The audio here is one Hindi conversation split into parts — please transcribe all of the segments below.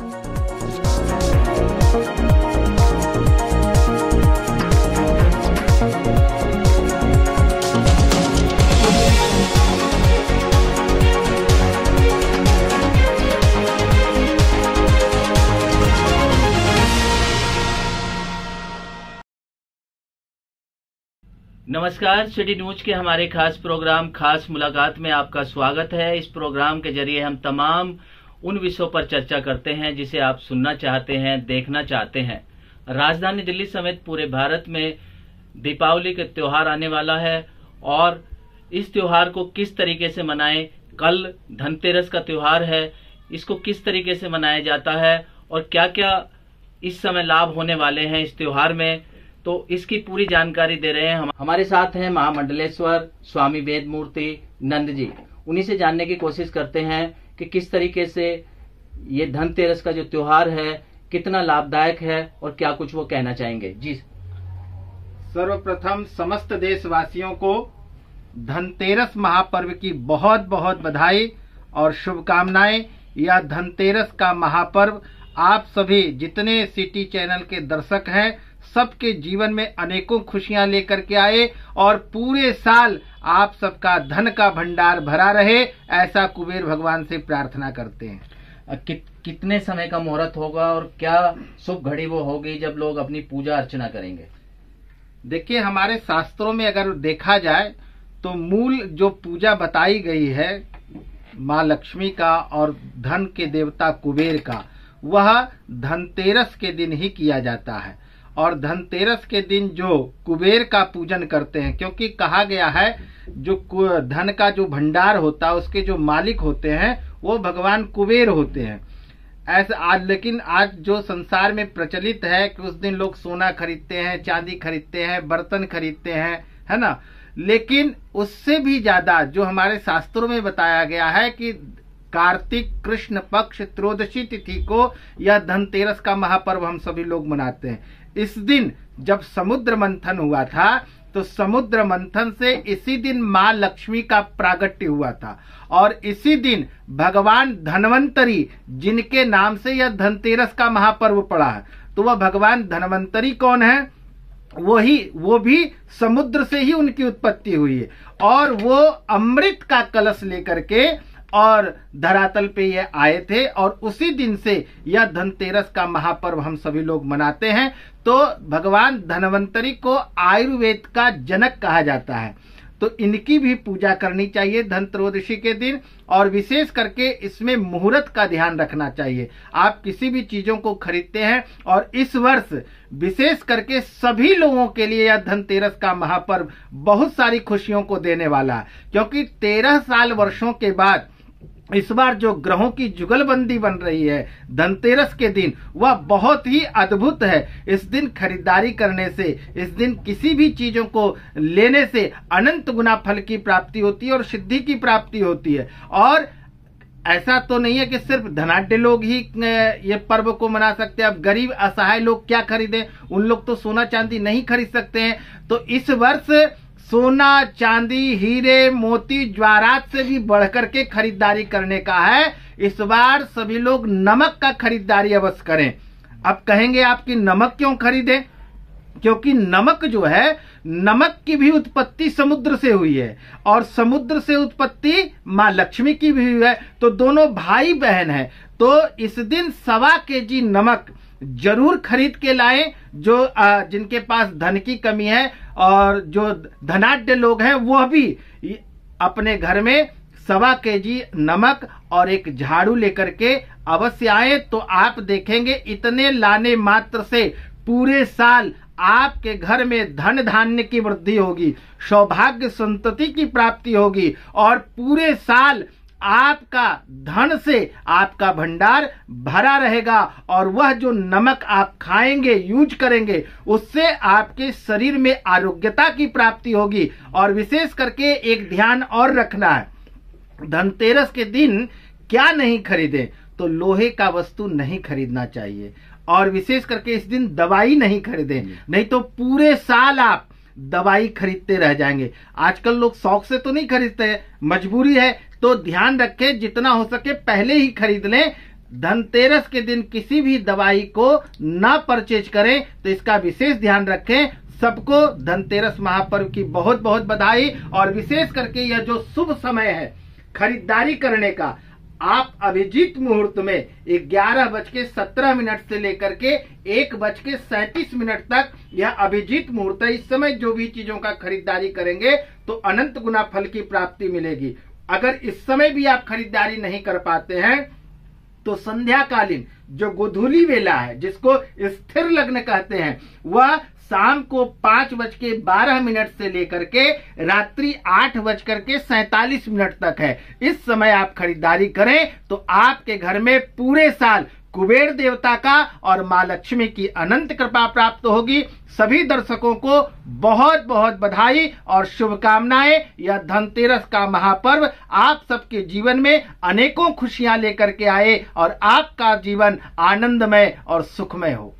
नमस्कार, सिटी न्यूज के हमारे खास प्रोग्राम खास मुलाकात में आपका स्वागत है। इस प्रोग्राम के जरिए हम तमाम उन विषयों पर चर्चा करते हैं जिसे आप सुनना चाहते हैं, देखना चाहते हैं। राजधानी दिल्ली समेत पूरे भारत में दीपावली के त्योहार आने वाला है और इस त्योहार को किस तरीके से मनाएं। कल धनतेरस का त्योहार है, इसको किस तरीके से मनाया जाता है और क्या क्या इस समय लाभ होने वाले हैं इस त्योहार में, तो इसकी पूरी जानकारी दे रहे हैं। हमारे साथ हैं महामंडलेश्वर स्वामी वेदमूर्ति नंद जी। उन्हीं से जानने की कोशिश करते हैं कि किस तरीके से ये धनतेरस का जो त्योहार है कितना लाभदायक है और क्या कुछ वो कहना चाहेंगे। जी, सर्वप्रथम समस्त देशवासियों को धनतेरस महापर्व की बहुत बहुत बधाई और शुभकामनाएं। यह धनतेरस का महापर्व आप सभी जितने सिटी चैनल के दर्शक हैं सबके जीवन में अनेकों खुशियां लेकर के आए और पूरे साल आप सबका धन का भंडार भरा रहे, ऐसा कुबेर भगवान से प्रार्थना करते हैं। कितने समय का मुहूर्त होगा और क्या शुभ घड़ी वो होगी जब लोग अपनी पूजा अर्चना करेंगे? देखिए, हमारे शास्त्रों में अगर देखा जाए तो मूल जो पूजा बताई गई है माँ लक्ष्मी का और धन के देवता कुबेर का, वह धनतेरस के दिन ही किया जाता है। और धनतेरस के दिन जो कुबेर का पूजन करते हैं, क्योंकि कहा गया है जो धन का जो भंडार होता है उसके जो मालिक होते हैं वो भगवान कुबेर होते हैं। ऐसा आज, लेकिन आज जो संसार में प्रचलित है कि उस दिन लोग सोना खरीदते हैं, चांदी खरीदते हैं, बर्तन खरीदते हैं, है ना। लेकिन उससे भी ज्यादा जो हमारे शास्त्रों में बताया गया है कि कार्तिक कृष्ण पक्ष त्रयोदशी तिथि को यह धनतेरस का महापर्व हम सभी लोग मनाते हैं। इस दिन जब समुद्र मंथन हुआ था तो समुद्र मंथन से इसी दिन माँ लक्ष्मी का प्रागट्य हुआ था और इसी दिन भगवान धन्वंतरी जिनके नाम से यह धनतेरस का महापर्व पड़ा है, तो वह भगवान धन्वंतरी कौन है? वो भी समुद्र से ही उनकी उत्पत्ति हुई है और वो अमृत का कलश लेकर के और धरातल पे ये आए थे और उसी दिन से यह धनतेरस का महापर्व हम सभी लोग मनाते हैं। तो भगवान धन्वंतरी को आयुर्वेद का जनक कहा जाता है, तो इनकी भी पूजा करनी चाहिए धनत्रयोदशी के दिन। और विशेष करके इसमें मुहूर्त का ध्यान रखना चाहिए। आप किसी भी चीजों को खरीदते हैं और इस वर्ष विशेष करके सभी लोगों के लिए यह धनतेरस का महापर्व बहुत सारी खुशियों को देने वाला है, क्योंकि 13 साल वर्षों के बाद इस बार जो ग्रहों की जुगलबंदी बन रही है धनतेरस के दिन, वह बहुत ही अद्भुत है। इस दिन खरीदारी करने से, इस दिन किसी भी चीजों को लेने से अनंत गुना फल की प्राप्ति होती है और सिद्धि की प्राप्ति होती है। और ऐसा तो नहीं है कि सिर्फ धनाढ्य लोग ही ये पर्व को मना सकते हैं। अब गरीब असहाय लोग क्या खरीदें? उन लोग तो सोना चांदी नहीं खरीद सकते हैं। तो इस वर्ष सोना चांदी हीरे मोती ज्वारात से भी बढ़कर के खरीदारी करने का है। इस बार सभी लोग नमक का खरीदारी अवश्य करें। अब कहेंगे आप कि नमक क्यों खरीदें? क्योंकि नमक जो है, नमक की भी उत्पत्ति समुद्र से हुई है और समुद्र से उत्पत्ति माँ लक्ष्मी की भी हुई है, तो दोनों भाई बहन हैं। तो इस दिन 1.25 kg नमक जरूर खरीद के लाएं। जो जिनके पास धन की कमी है और जो धनाढ्य लोग हैं वह भी अपने घर में 1.25 kg नमक और एक झाड़ू लेकर के अवश्य आए। तो आप देखेंगे इतने लाने मात्र से पूरे साल आपके घर में धन धान्य की वृद्धि होगी, सौभाग्य संतति की प्राप्ति होगी और पूरे साल आपका धन से आपका भंडार भरा रहेगा। और वह जो नमक आप खाएंगे, यूज करेंगे, उससे आपके शरीर में आरोग्यता की प्राप्ति होगी। और विशेष करके एक ध्यान और रखना है, धनतेरस के दिन क्या नहीं खरीदें? तो लोहे का वस्तु नहीं खरीदना चाहिए और विशेष करके इस दिन दवाई नहीं खरीदें, नहीं तो पूरे साल आप दवाई खरीदते रह जाएंगे। आजकल लोग शौक से तो नहीं खरीदते हैं, मजबूरी है। तो ध्यान रखें, जितना हो सके पहले ही खरीद लें। धनतेरस के दिन किसी भी दवाई को ना परचेज करें, तो इसका विशेष ध्यान रखें। सबको धनतेरस महापर्व की बहुत बहुत बधाई। और विशेष करके यह जो शुभ समय है खरीदारी करने का, आप अभिजीत मुहूर्त में 11:17 से लेकर के 1:37 तक यह अभिजीत मुहूर्त है। इस समय जो भी चीजों का खरीदारी करेंगे तो अनंत गुना फल की प्राप्ति मिलेगी। अगर इस समय भी आप खरीदारी नहीं कर पाते हैं तो संध्याकालीन जो गोधूली वेला है, जिसको स्थिर लग्न कहते हैं, वह शाम को 5:12 से लेकर के रात्रि 8:47 तक है। इस समय आप खरीदारी करें तो आपके घर में पूरे साल कुबेर देवता का और माँ लक्ष्मी की अनंत कृपा प्राप्त होगी। सभी दर्शकों को बहुत बहुत बधाई और शुभकामनाएं। यह धनतेरस का महापर्व आप सबके जीवन में अनेकों खुशियां लेकर के आए और आपका जीवन आनंदमय और सुखमय हो।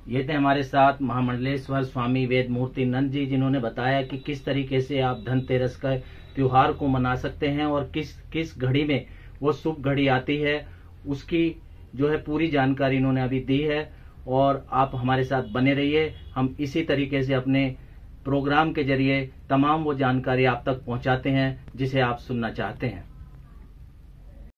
ये थे हमारे साथ महामंडलेश्वर स्वामी वेद मूर्ति नंद जी, जिन्होंने बताया कि किस तरीके से आप धनतेरस का त्योहार को मना सकते हैं और किस घड़ी में वो शुभ घड़ी आती है, उसकी जो है पूरी जानकारी इन्होंने अभी दी है। और आप हमारे साथ बने रहिए। हम इसी तरीके से अपने प्रोग्राम के जरिए तमाम वो जानकारी आप तक पहुंचाते हैं जिसे आप सुनना चाहते हैं।